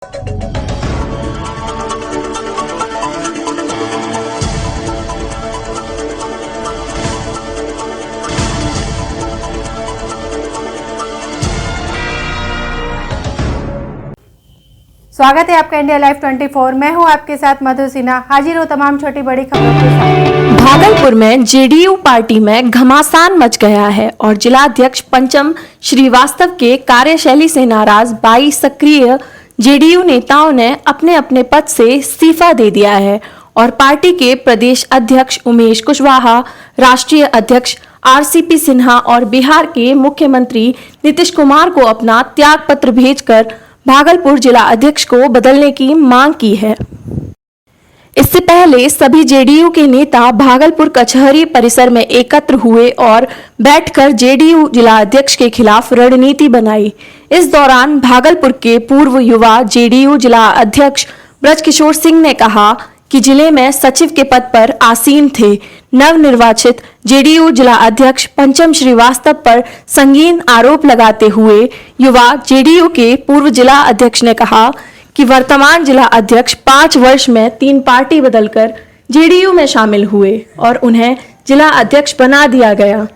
स्वागत है आपका इंडिया लाइव 24। मैं हूं आपके साथ मधु सिन्हा। हाजिर हो तमाम छोटी बड़ी खबरों के साथ। भागलपुर में जेडीयू पार्टी में घमासान मच गया है और जिलाध्यक्ष पंचम श्रीवास्तव के कार्यशैली से नाराज 22 सक्रिय जेडीयू नेताओं ने अपने अपने पद से इस्तीफा दे दिया है और पार्टी के प्रदेश अध्यक्ष उमेश कुशवाहा, राष्ट्रीय अध्यक्ष आरसीपी सिन्हा और बिहार के मुख्यमंत्री नीतीश कुमार को अपना त्याग पत्र भेजकर भागलपुर जिला अध्यक्ष को बदलने की मांग की है। इससे पहले सभी जेडीयू के नेता भागलपुर कचहरी परिसर में एकत्र हुए और बैठकर जेडीयू जिला अध्यक्ष के खिलाफ रणनीति बनाई। इस दौरान भागलपुर के पूर्व युवा जेडीयू जिला अध्यक्ष ब्रजकिशोर सिंह ने कहा कि जिले में सचिव के पद पर आसीन थे नवनिर्वाचित जेडीयू जिला अध्यक्ष पंचम श्रीवास्तव पर संगीन आरोप लगाते हुए युवा जेडीयू के पूर्व जिला अध्यक्ष ने कहा कि वर्तमान जिला अध्यक्ष 5 वर्ष में 3 पार्टी बदलकर जेडीयू में शामिल हुए और उन्हें जिला अध्यक्ष बना दिया गया।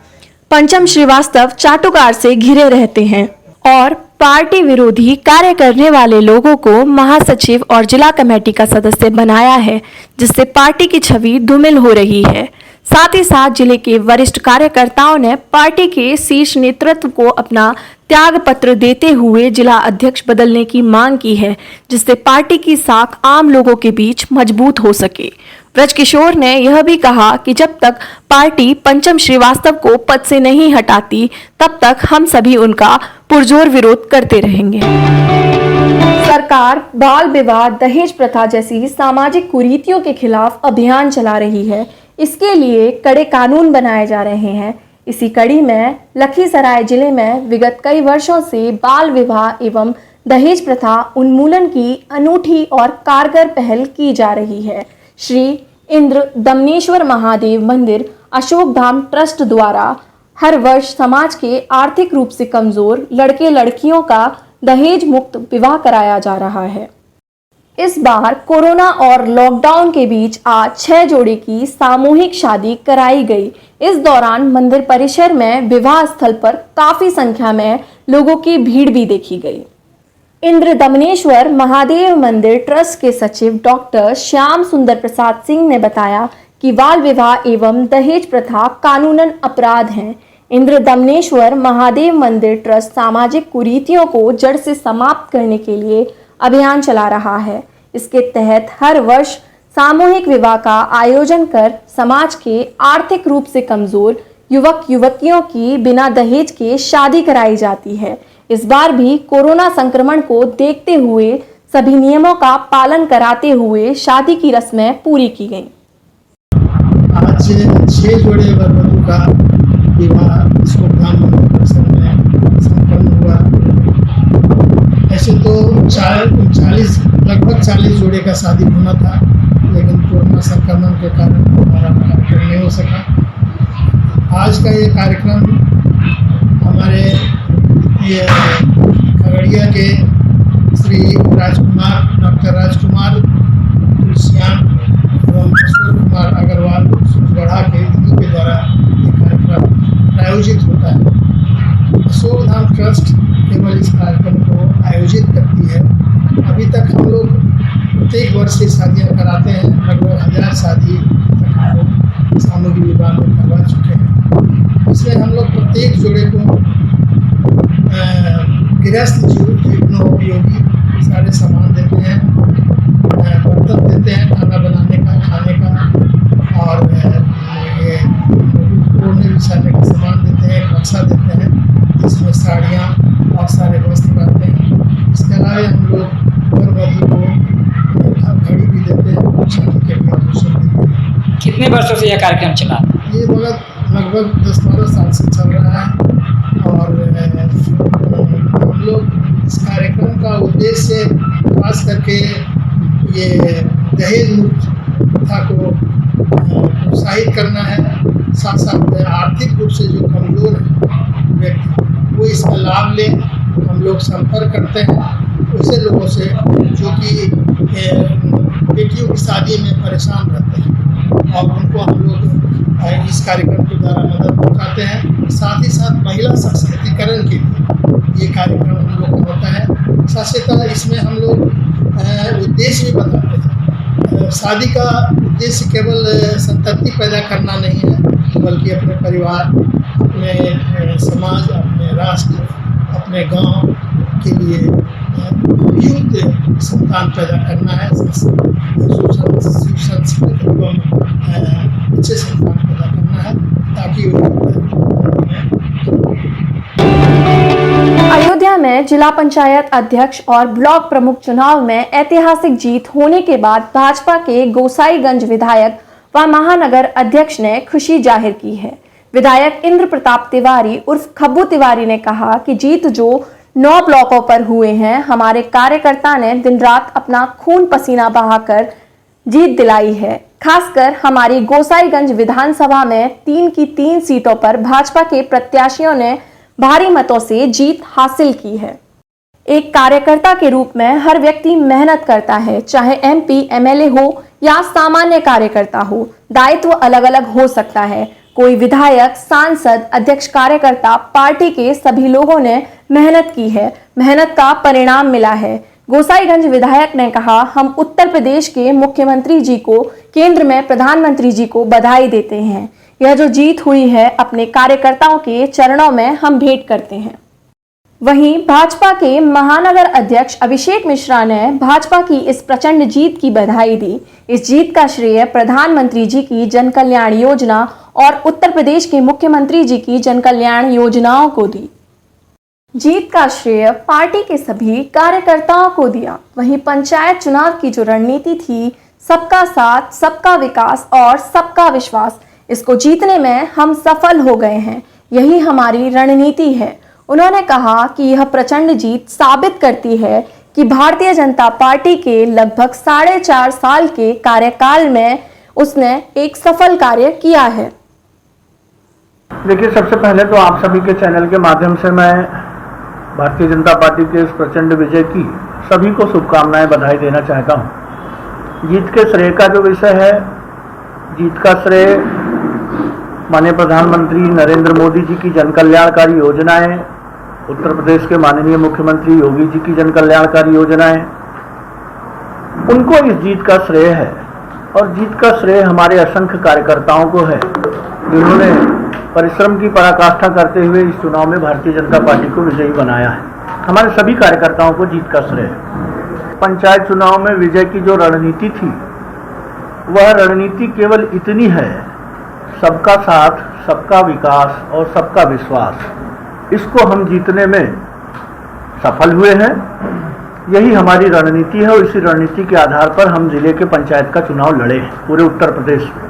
पंचम श्रीवास्तव चाटुकार से घिरे रहते हैं और पार्टी विरोधी कार्य करने वाले लोगों को महासचिव और जिला कमेटी का सदस्य बनाया है, जिससे पार्टी की छवि धूमिल हो रही है। साथ ही साथ जिले के वरिष्ठ कार्यकर्ताओं ने पार्टी के शीर्ष नेतृत्व को अपना त्याग पत्र देते हुए जिला अध्यक्ष बदलने की मांग की है, जिससे पार्टी की साख आम लोगों के बीच मजबूत हो सके। ब्रजकिशोर ने यह भी कहा कि जब तक पार्टी पंचम श्रीवास्तव को पद से नहीं हटाती, तब तक हम सभी उनका पुरजोर विरोध करते रहेंगे। सरकार बाल विवाह, दहेज प्रथा जैसी सामाजिक कुरीतियों के खिलाफ अभियान चला रही है। इसके लिए कड़े कानून बनाए जा रहे हैं। इसी कड़ी में लखीसराय जिले में विगत कई वर्षों से बाल विवाह एवं दहेज प्रथा उन्मूलन की अनूठी और कारगर पहल की जा रही है। श्री इंद्र दमनेश्वर महादेव मंदिर अशोक धाम ट्रस्ट द्वारा हर वर्ष समाज के आर्थिक रूप से कमजोर लड़के लड़कियों का दहेज मुक्त विवाह कराया जा रहा है। इस बार कोरोना और लॉकडाउन के बीच आज 6 जोड़े की सामूहिक शादी कराई गई। इस दौरान मंदिर परिसर में विवाह स्थल पर काफी संख्या में लोगों की भीड़ भी देखी गई। इंद्र दमनेश्वर महादेव मंदिर ट्रस्ट के सचिव डॉक्टर श्याम सुंदर प्रसाद सिंह ने बताया कि बाल विवाह एवं दहेज प्रथा कानूनन अपराध हैं। इंद्र दमनेश्वर महादेव मंदिर ट्रस्ट सामाजिक कुरीतियों को जड़ से समाप्त करने के लिए अभियान चला रहा है। इसके तहत हर वर्ष सामूहिक विवाह का आयोजन कर समाज के आर्थिक रूप से कमजोर युवक युवतियों की बिना दहेज के शादी कराई जाती है। इस बार भी कोरोना संक्रमण को देखते हुए सभी नियमों का पालन कराते हुए शादी की रस्में पूरी की गईं। आज 6 जोड़े वधू का विवाह अशोक धाम परिसर में संपन्न हुआ। ऐसे तो 40 लगभग 40 जोड़े का शादी होना था, लेकिन कोरोना संक्रमण के कारण हमारा कार्यक्रम नहीं हो सका। आज का ये कार्यक्रम हमारे खगड़िया के श्री राजकुमार, डॉक्टर राजकुमार तुलसियान एवं अशोक कुमार अग्रवाल गढ़ा के इन्हीं के द्वारा ये कार्यक्रम आयोजित होता है। अशोक धाम ट्रस्ट केवल इस कार्यक्रम को आयोजित करती है। अभी तक हम लोग प्रत्येक वर्ष से शादियाँ कराते हैं। लगभग 1000 शादी तक हम लोग सामूहिक विवाह में करवा चुके हैं। इसमें हम लोग प्रत्येक जोड़े को गृहस्थ जीवनोपयोगी सारे सामान देते हैं, बर्तन देते हैं खाना बनाने का, खाने का, और ये ओढ़ने बिछाने का सामान देते हैं, बक्सा देते हैं जिसमें साड़ियाँ और सारे वस्त्र रहते हैं। इसके अलावा हम लोग वर वधू को घड़ी भी देते हैं, शादी के आभूषण देते हैं। कितने वर्षों से यह कार्यक्रम चला? ये लगभग 10-12 साल से चल रहा है। और हम लोग इस कार्यक्रम का उद्देश्य खास करके ये दहेज मुक्त प्रथा को प्रोत्साहित करना है। साथ साथ आर्थिक रूप से जो कमज़ोर है व्यक्ति वो इसका लाभ ले। हम लोग संपर्क करते हैं वैसे लोगों से जो कि बेटियों की शादी में परेशान रहते हैं, और उनको हम लोग इस कार्यक्रम के द्वारा मदद पहुँचाते हैं। साथ ही साथ महिला सशक्तिकरण के लिए ये कार्यक्रम हम लोग का होता है। साथ इसमें हम लोग उद्देश्य भी बताते हैं। शादी का उद्देश्य केवल संतति पैदा करना नहीं है, बल्कि अपने परिवार, अपने समाज, अपने राष्ट्र, अपने गांव के लिए उपयुक्त संतान पैदा करना है, सुसंस्कृत एवं अच्छे संतान पैदा करना है, ताकि अयोध्या में जिला पंचायत अध्यक्ष और ब्लॉक प्रमुख चुनाव में ऐतिहासिक जीत होने के बाद भाजपा के गोसाईगंज विधायक व महानगर अध्यक्ष ने खुशी जाहिर की है। विधायक इंद्र प्रताप तिवारी उर्फ खब्बू तिवारी ने कहा कि जीत जो 9 ब्लॉकों पर हुए हैं, हमारे कार्यकर्ता ने दिन रात अपना खून पसीना बहाकर जीत दिलाई है। खासकर हमारी गोसाईगंज विधानसभा में 3 की 3 सीटों पर भाजपा के प्रत्याशियों ने भारी मतों से जीत हासिल की है। एक कार्यकर्ता के रूप में हर व्यक्ति मेहनत करता है, चाहे MP, MLA हो या सामान्य कार्यकर्ता हो। दायित्व अलग अलग हो सकता है। कोई विधायक, सांसद, अध्यक्ष, कार्यकर्ता, पार्टी के सभी लोगों ने मेहनत की है, मेहनत का परिणाम मिला है। गोसाईगंज विधायक ने कहा, हम उत्तर प्रदेश के मुख्यमंत्री जी को, केंद्र में प्रधानमंत्री जी को बधाई देते हैं। यह जो जीत हुई है, अपने कार्यकर्ताओं के चरणों में हम भेंट करते हैं। वहीं भाजपा के महानगर अध्यक्ष अभिषेक मिश्रा ने भाजपा की इस प्रचंड जीत की बधाई दी। इस जीत का श्रेय प्रधानमंत्री जी की जन कल्याण योजना और उत्तर प्रदेश के मुख्यमंत्री जी की जन कल्याण योजनाओं को दी। जीत का श्रेय पार्टी के सभी कार्यकर्ताओं को दिया। वहीं पंचायत चुनाव की जो रणनीति थी, सबका साथ, सबका विकास और सबका विश्वास, इसको जीतने में हम सफल हो गए हैं। यही हमारी रणनीति है। उन्होंने कहा कि यह प्रचंड जीत साबित करती है कि भारतीय जनता पार्टी के लगभग 4.5 साल के कार्यकाल में उसने एक सफल कार्य किया है। देखिए, सबसे पहले तो आप सभी के चैनल के माध्यम से मैं भारतीय जनता पार्टी के इस प्रचंड विजय की सभी को शुभकामनाएं, बधाई देना चाहता हूं। जीत के श्रेय का जो विषय है, जीत का श्रेय माननीय प्रधानमंत्री नरेंद्र मोदी जी की जन कल्याणकारी योजनाएं, उत्तर प्रदेश के माननीय मुख्यमंत्री योगी जी की जन कल्याणकारी योजनाएं, उनको इस जीत का श्रेय है। और जीत का श्रेय हमारे असंख्य कार्यकर्ताओं को है, जिन्होंने परिश्रम की पराकाष्ठा करते हुए इस चुनाव में भारतीय जनता पार्टी को विजयी बनाया है। हमारे सभी कार्यकर्ताओं को जीत का श्रेय है। पंचायत चुनाव में विजय की जो रणनीति थी, वह रणनीति केवल इतनी है, सबका साथ, सबका विकास और सबका विश्वास। इसको हम जीतने में सफल हुए हैं। यही हमारी रणनीति है और इसी रणनीति के आधार पर हम जिले के पंचायत का चुनाव लड़े हैं पूरे उत्तर प्रदेश में।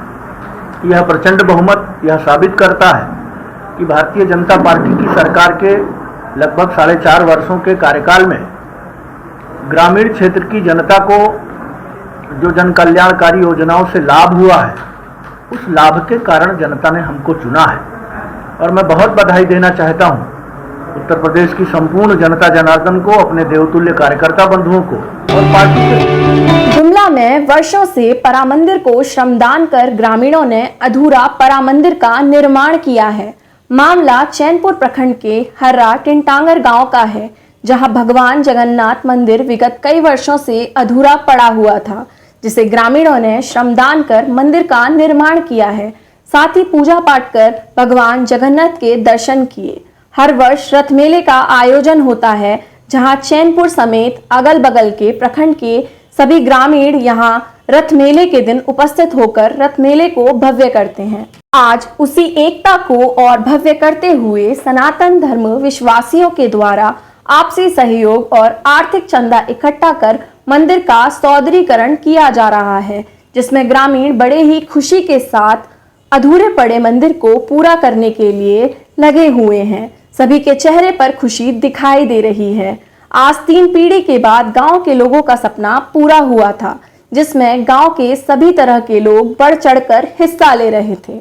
यह प्रचंड बहुमत यह साबित करता है कि भारतीय जनता पार्टी की सरकार के लगभग 4.5 वर्षों के कार्यकाल में ग्रामीण क्षेत्र की जनता को जो जन कल्याणकारी योजनाओं से लाभ हुआ है, उस लाभ के कारण जनता ने हमको चुना है। और मैं बहुत बधाई देना चाहता हूं उत्तर प्रदेश की संपूर्ण जनता जनार्दन को, अपने देवतुल्य कार्यकर्ता बंधुओं को और पार्टी के। गुमला में वर्षों से परामंदिर को श्रमदान कर ग्रामीणों ने अधूरा परामंदिर का निर्माण किया है। मामला चैनपुर प्रखंड के हर्रा टिंटांगर गांव का है, जहां भगवान जगन्नाथ मंदिर विगत कई वर्षों से अधूरा पड़ा हुआ था, जिसे ग्रामीणों ने श्रमदान कर मंदिर का निर्माण किया है। साथ ही पूजा पाठ कर भगवान जगन्नाथ के दर्शन किए। हर वर्ष रथ मेले का आयोजन होता है, जहां चैनपुर समेत अगल बगल के प्रखंड के सभी ग्रामीण यहां रथ मेले के दिन उपस्थित होकर रथ मेले को भव्य करते हैं। आज उसी एकता को और भव्य करते हुए सनातन धर्म विश्वासियों के द्वारा आपसी सहयोग और आर्थिक चंदा इकट्ठा कर मंदिर का सौंदर्यीकरण किया जा रहा है, जिसमें ग्रामीण बड़े ही खुशी के साथ अधूरे पड़े मंदिर को पूरा करने के लिए लगे हुए हैं। सभी के चेहरे पर खुशी दिखाई दे रही है। आज 3 पीढ़ी के बाद गांव के लोगों का सपना पूरा हुआ था, जिसमें गांव के सभी तरह के लोग बढ़ चढ़कर हिस्सा ले रहे थे।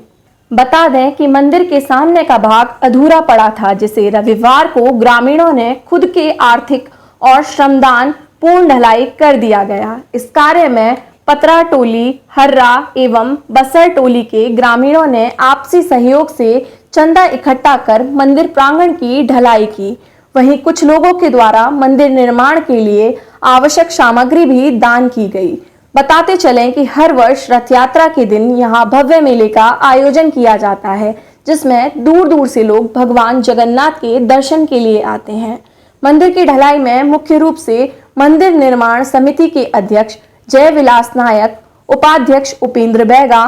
बता दें कि मंदिर के सामने का भाग अधूरा पड़ा था, जिसे रविवार को ग्रामीणों ने खुद के आर्थिक और श्रमदान पूर्ण ढलाई कर दिया गया। इस कार्य में पतरा टोली, हर्रा एवं बसर टोली के ग्रामीणों ने आपसी सहयोग से चंदा इकट्ठा कर मंदिर प्रांगण की ढलाई की। वहीं कुछ लोगों के द्वारा मंदिर निर्माण के लिए आवश्यक सामग्री भी दान की गई। बताते चलें कि हर वर्ष रथ यात्रा के दिन यहाँ भव्य मेले का आयोजन किया जाता है, जिसमें दूर दूर से लोग भगवान जगन्नाथ के दर्शन के लिए आते हैं। मंदिर की ढलाई में मुख्य रूप से मंदिर निर्माण समिति के अध्यक्ष जय विलास नायक, उपाध्यक्ष उपेंद्र बैगा,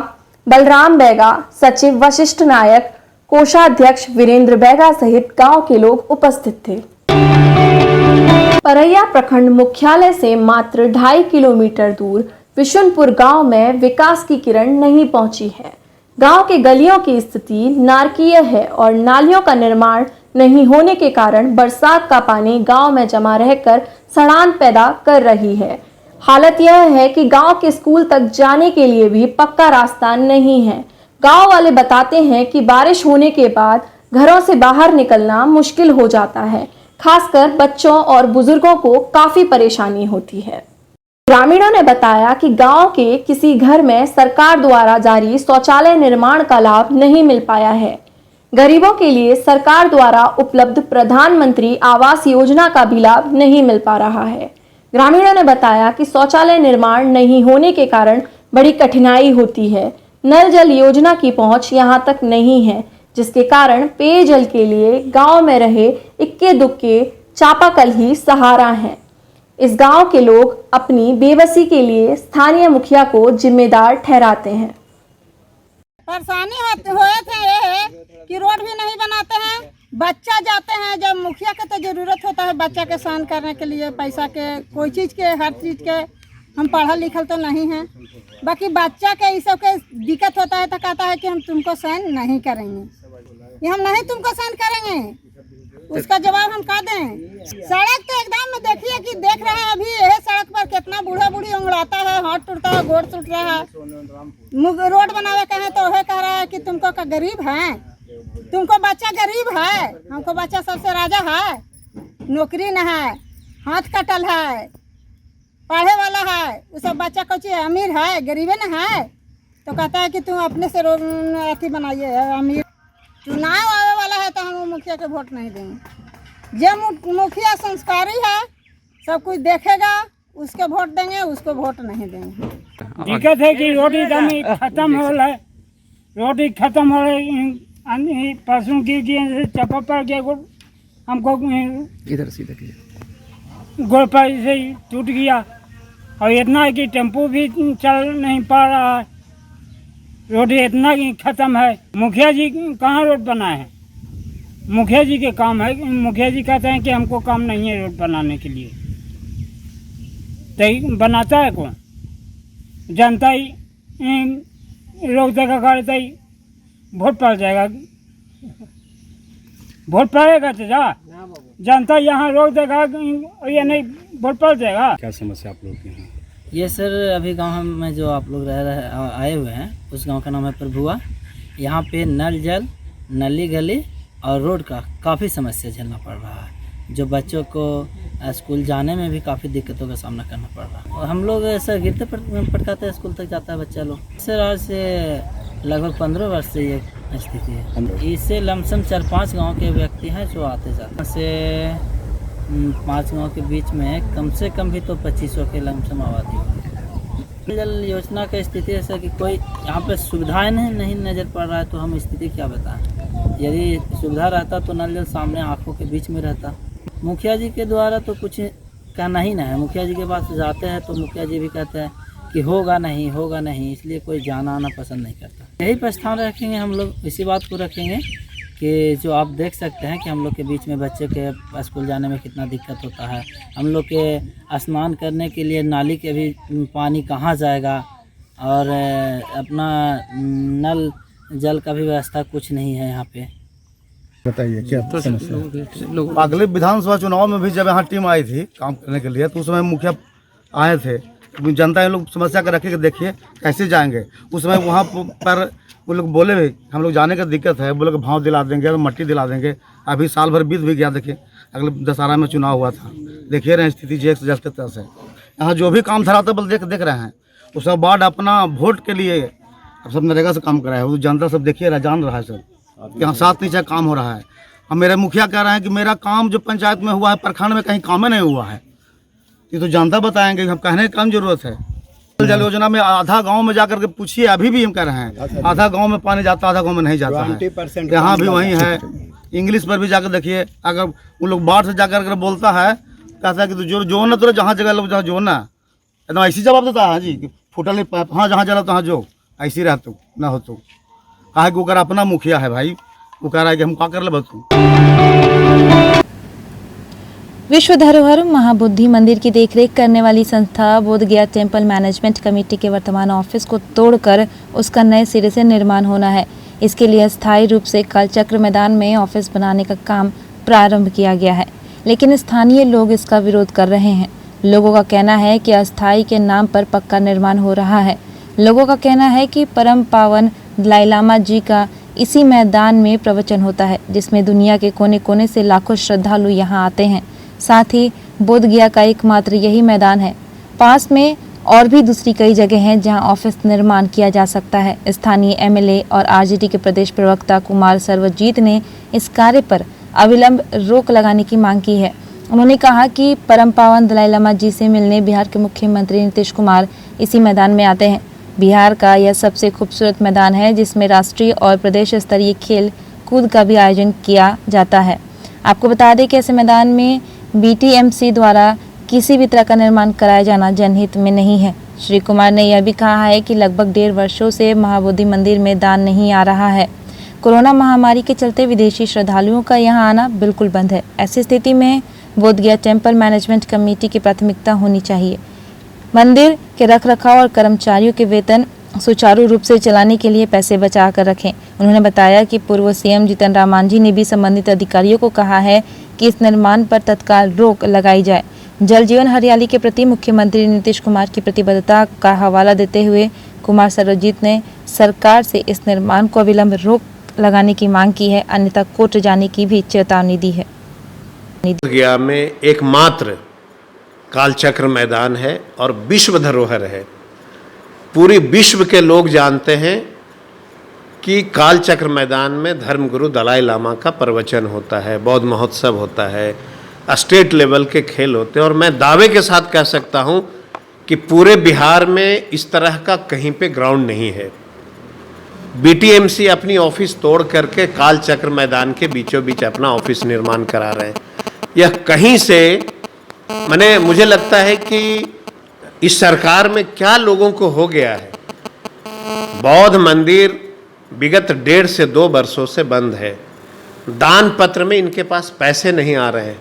बलराम बैगा, सचिव वशिष्ठ नायक, कोषाध्यक्ष वीरेंद्र बैगा सहित गांव के लोग उपस्थित थे। परैया प्रखंड मुख्यालय से मात्र 2.5 किलोमीटर दूर विशुनपुर गांव में विकास की किरण नहीं पहुंची है। गांव के गलियों की स्थिति नारकीय है और नालियों का निर्माण नहीं होने के कारण बरसात का पानी गांव में जमा रहकर सड़ान पैदा कर रही है। हालत यह है कि गांव के स्कूल तक जाने के लिए भी पक्का रास्ता नहीं है। गांव वाले बताते हैं कि बारिश होने के बाद घरों से बाहर निकलना मुश्किल हो जाता है। खासकर बच्चों और बुजुर्गों को काफी परेशानी होती है। ग्रामीणों ने बताया कि गांव के किसी घर में सरकार द्वारा जारी शौचालय निर्माण का लाभ नहीं मिल पाया है। गरीबों के लिए सरकार द्वारा उपलब्ध प्रधानमंत्री आवास योजना का भी लाभ नहीं मिल पा रहा है। ग्रामीणों ने बताया कि शौचालय निर्माण नहीं होने के कारण बड़ी कठिनाई होती है। नल जल योजना की पहुंच यहां तक नहीं है, जिसके कारण पेयजल के लिए गांव में रहे इक्के दुक्के चापाकल ही सहारा है। इस गांव के लोग अपनी बेबसी के लिए स्थानीय मुखिया को जिम्मेदार ठहराते हैं। परेशानी होए थे ये है कि रोड भी नहीं बनाते हैं। बच्चा जाते हैं जब मुखिया के तो जरूरत होता है बच्चा के सहन करने के लिए, पैसा के, कोई चीज़ के, हर चीज़ के। हम पढ़ल लिखल तो नहीं हैं, बाकी बच्चा के इस सब के दिक्कत होता है तो कहता है कि हम तुमको सहन नहीं करेंगे, ये हम नहीं तुमको सहन करेंगे। उसका जवाब हम का दें? सड़क तो एकदम में देखिए कि देख रहे हैं अभी यह सड़क पर कितना बूढ़ा बूढ़ी उंगड़ाता है, हाथ टूटता है, गोड़ टूट रहा है। रोड बनावे कहें तो वह कह रहा है कि तुमको का गरीब है, तुमको बच्चा गरीब है, हमको बच्चा सबसे राजा है, नौकरी न है, हाथ कटल है, पढ़े वाला है, वो सब बच्चा कुछ अमीर है, गरीबे न है, तो कहता है कि तुम अपने से अथी बनाइए अमीर। चुनाव आने वाला है तो हम मुखिया के वोट नहीं देंगे। जो मुखिया संस्कारी है, सब कुछ देखेगा, उसके वोट देंगे, उसको वोट नहीं देंगे। दिक्कत है कि रोड एकदम खत्म हो रहा है, रोड खत्म हो रहा है। परसों की चप्पा पर के हमको इधर सीधा गोड़ पर से ही टूट गया, और इतना है कि टेम्पो भी चल नहीं पा रहा है। रोड इतना खत्म है। मुखिया जी कहाँ रोड बनाए हैं? मुखिया जी के काम है। मुखिया जी कहते हैं कि हमको काम नहीं है रोड बनाने के लिए, तो बनाता है कौन? जनता ही रोक देगा, करता ही वोट पड़ जाएगा, वोट पड़ेगा तो जा जनता यहाँ रोक देगा, ये नहीं वोट पड़ जाएगा। क्या समस्या आप लोग के यहाँ? ये सर अभी गांव में जो आप लोग आए हुए हैं, उस गांव का नाम है प्रभुआ। यहाँ पे नल जल, नली गली और रोड का काफ़ी समस्या झेलना पड़ रहा है, जो बच्चों को स्कूल जाने में भी काफ़ी दिक्कतों का सामना करना पड़ रहा है। और हम लोग सर गिरते पटकाते स्कूल तक जाता है बच्चा लोग। सर आज से लगभग 15 वर्ष से ये स्थिति है। इससे लमसम 4-5 गाँव के व्यक्ति हैं जो आते जाते से 5 गाँव के बीच में कम से कम भी तो 2500 के लमसम आबादी है। जल योजना की स्थिति ऐसा कि कोई यहाँ पे सुविधाएं नहीं नज़र पड़ रहा है, तो हम स्थिति क्या बताएं। यदि सुविधा रहता तो नल जल सामने आँखों के बीच में रहता। मुखिया जी के द्वारा तो कुछ कहना ही ना है। मुखिया जी के पास जाते हैं तो मुखिया जी भी कहते हैं कि होगा नहीं, इसलिए कोई जाना आना पसंद नहीं करता। यही प्रस्थान रखेंगे हम लोग, इसी बात को रखेंगे कि जो आप देख सकते हैं कि हम लोग के बीच में बच्चे के स्कूल जाने में कितना दिक्कत होता है। हम लोग के स्नान करने के लिए नाली के भी पानी कहाँ जाएगा, और अपना नल जल का भी व्यवस्था कुछ नहीं है यहाँ पे। बताइए क्या समस्या? अगले विधानसभा चुनाव में भी जब यहाँ टीम आई थी काम करने के लिए, तो उस समय मुखिया आए थे। जनता ये लोग समस्या कर रखे कि देखिए कैसे जाएंगे। उस समय वहाँ पर वो लोग बोले भी हम लोग जाने का दिक्कत है, वो लोग भाव दिला देंगे, मट्टी दिला देंगे। अभी साल भर बीत भी गया, देखिए अगले दशहरा में चुनाव हुआ था, देखिए रहे हैं स्थिति जिस तरह से यहाँ जो भी काम धरातल देख रहे हैं, उस वार्ड अपना वोट के लिए अब सब नरेगा से काम कराया है, वो जनता सब देखिए रहा, जान रहा है सब, यहाँ साथ नीचे काम हो रहा है। अब मेरे मुखिया कह रहे हैं कि मेरा काम जो पंचायत में हुआ है प्रखंड में कहीं काम नहीं हुआ है, ये तो जनता बताएंगे, हम कहने की कम जरूरत है। जल योजना में आधा गांव में जाकर के पूछिए, अभी भी हम कह रहे हैं आधा गांव में पानी जाता, आधा गांव में नहीं जाता है, यहाँ भी वही है। इंग्लिश पर भी जाकर देखिए, अगर उन लोग बाढ़ से जाकर के बोलता है, कहता है कि तू जो ना, तो जहाँ जगह लोग जहाँ जो ना, एकदम ऐसी जवाब देता है जी कि फूटल नहीं पाइप, हाँ जहाँ जला तहाँ जो, ऐसी रह तो ना हो तो कहा कि वो कर अपना मुखिया है भाई, वो कह रहा है कि हम क्या कर ले बतू। विश्व धरोहर महाबोधि मंदिर की देखरेख करने वाली संस्था बोध गया टेम्पल मैनेजमेंट कमेटी के वर्तमान ऑफिस को तोड़कर उसका नए सिरे से निर्माण होना है। इसके लिए अस्थायी रूप से कालचक्र मैदान में ऑफिस बनाने का काम प्रारंभ किया गया है, लेकिन स्थानीय लोग इसका विरोध कर रहे हैं। लोगों का कहना है कि अस्थायी के नाम पर पक्का निर्माण हो रहा है। लोगों का कहना है कि परम पावन दलाई लामा जी का इसी मैदान में प्रवचन होता है, जिसमें दुनिया के कोने कोने से लाखों श्रद्धालु यहाँ आते हैं। साथ ही बोध गया का एकमात्र यही मैदान है। पास में और भी दूसरी कई जगह हैं जहां ऑफिस निर्माण किया जा सकता है। स्थानीय एमएलए और आरजेडी के प्रदेश प्रवक्ता कुमार सर्वजीत ने इस कार्य पर अविलंब रोक लगाने की मांग की है। उन्होंने कहा कि परम पावन दलाई लामा जी से मिलने बिहार के मुख्यमंत्री नीतीश कुमार इसी मैदान में आते हैं। बिहार का यह सबसे खूबसूरत मैदान है, जिसमें राष्ट्रीय और प्रदेश स्तरीय खेल कूद का भी आयोजन किया जाता है। आपको बता दें कि ऐसे मैदान में बीटीएमसी द्वारा किसी भी तरह का निर्माण कराया जाना जनहित में नहीं है। श्री कुमार ने यह भी कहा है कि लगभग 1.5 वर्षों से महाबोधि मंदिर में दान नहीं आ रहा है। कोरोना महामारी के चलते विदेशी श्रद्धालुओं का यहां आना बिल्कुल बंद है। ऐसी स्थिति में बोध गया टेम्पल मैनेजमेंट कमेटी की प्राथमिकता होनी चाहिए। मंदिर के रखरखाव और कर्मचारियों के वेतन सुचारू रूप से चलाने के लिए पैसे बचा कर रखें। उन्होंने बताया कि पूर्व सीएम जीतन राम मांझी ने भी संबंधित अधिकारियों को कहा है कि इस निर्माण पर तत्काल रोक लगाई जाए। जल जीवन हरियाली के प्रति मुख्यमंत्री नीतीश कुमार की प्रतिबद्धता का हवाला देते हुए कुमार सर्वजीत ने सरकार से इस निर्माण को अविलंब रोक लगाने की मांग की है, अन्यथा कोर्ट जाने की भी चेतावनी दी है। गया में एकमात्र कालचक्र मैदान है और विश्व धरोहर है। पूरी विश्व के लोग जानते हैं कि कालचक्र मैदान में धर्मगुरु दलाई लामा का प्रवचन होता है, बौद्ध महोत्सव होता है, स्टेट लेवल के खेल होते हैं। और मैं दावे के साथ कह सकता हूं कि पूरे बिहार में इस तरह का कहीं पे ग्राउंड नहीं है। बीटीएमसी अपनी ऑफिस तोड़ करके कालचक्र मैदान के बीचों बीच अपना ऑफिस निर्माण करा रहे हैं। यह कहीं से मुझे लगता है कि इस सरकार में क्या लोगों को हो गया है। बौद्ध मंदिर विगत 1.5 से 2 वर्षों से बंद है। दान पत्र में इनके पास पैसे नहीं आ रहे हैं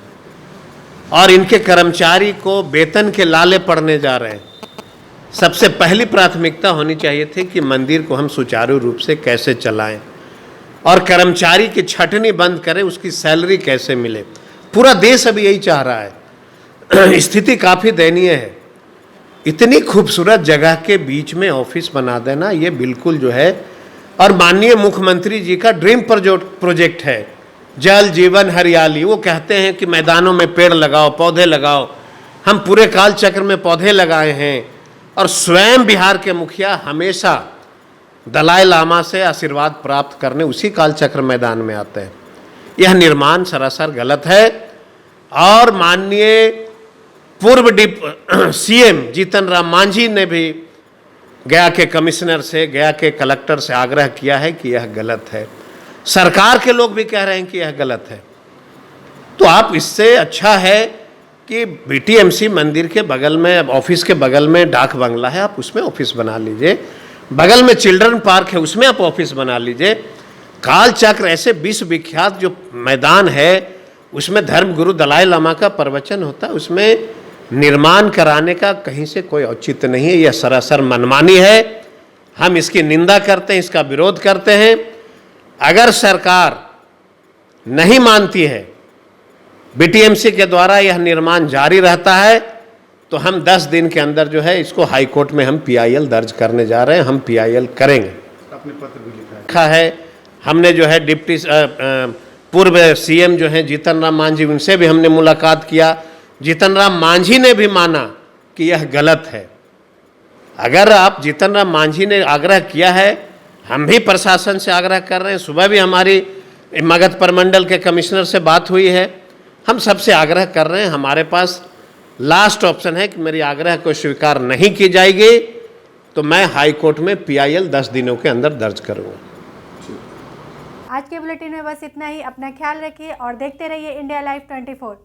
और इनके कर्मचारी को वेतन के लाले पड़ने जा रहे हैं। सबसे पहली प्राथमिकता होनी चाहिए थी कि मंदिर को हम सुचारू रूप से कैसे चलाएं और कर्मचारी की छटनी बंद करें, उसकी सैलरी कैसे मिले। पूरा देश अभी यही चाह रहा है। स्थिति काफ़ी दयनीय है। इतनी खूबसूरत जगह के बीच में ऑफिस बना देना ये बिल्कुल जो है, और माननीय मुख्यमंत्री जी का ड्रीम प्रोजेक्ट है जल जीवन हरियाली। वो कहते हैं कि मैदानों में पेड़ लगाओ, पौधे लगाओ। हम पूरे काल चक्र में पौधे लगाए हैं और स्वयं बिहार के मुखिया हमेशा दलाई लामा से आशीर्वाद प्राप्त करने उसी काल चक्र मैदान में आते हैं। यह निर्माण सरासर गलत है और माननीय पूर्व सीएम जीतन राम मांझी ने भी गया के कमिश्नर से, गया के कलेक्टर से आग्रह किया है कि यह गलत है। सरकार के लोग भी कह रहे हैं कि यह गलत है। तो आप इससे अच्छा है कि बीटीएमसी मंदिर के बगल में, ऑफिस के बगल में डाक बंगला है, आप उसमें ऑफिस बना लीजिए। बगल में चिल्ड्रन पार्क है, उसमें आप ऑफिस बना लीजिए। काल चक्र ऐसे विश्व विख्यात जो मैदान है, उसमें धर्मगुरु दलाई लामा का प्रवचन होता है, उसमें निर्माण कराने का कहीं से कोई औचित्य नहीं है। यह सरासर मनमानी है। हम इसकी निंदा करते हैं, इसका विरोध करते हैं। अगर सरकार नहीं मानती है, बीटीएमसी के द्वारा यह निर्माण जारी रहता है, तो हम 10 दिन के अंदर जो है इसको हाई कोर्ट में हम पीआईएल दर्ज करने जा रहे हैं। हम पीआईएल करेंगे। अपने पत्र भी लिखा है। हमने जो है डिप्टी पूर्व सीएम जो हैं जीतन राम मांझी, उनसे भी हमने मुलाकात किया। जीतन राम मांझी ने भी माना कि यह गलत है। अगर आप जीतन राम मांझी ने आग्रह किया है, हम भी प्रशासन से आग्रह कर रहे हैं। सुबह भी हमारी मगध प्रमंडल के कमिश्नर से बात हुई है। हम सबसे आग्रह कर रहे हैं। हमारे पास लास्ट ऑप्शन है कि मेरी आग्रह को स्वीकार नहीं की जाएगी तो मैं हाई कोर्ट में PIL 10 दिनों के अंदर दर्ज करूंगा। आज के बुलेटिन में बस इतना ही। अपना ख्याल रखिए और देखते रहिए इंडिया लाइव 24।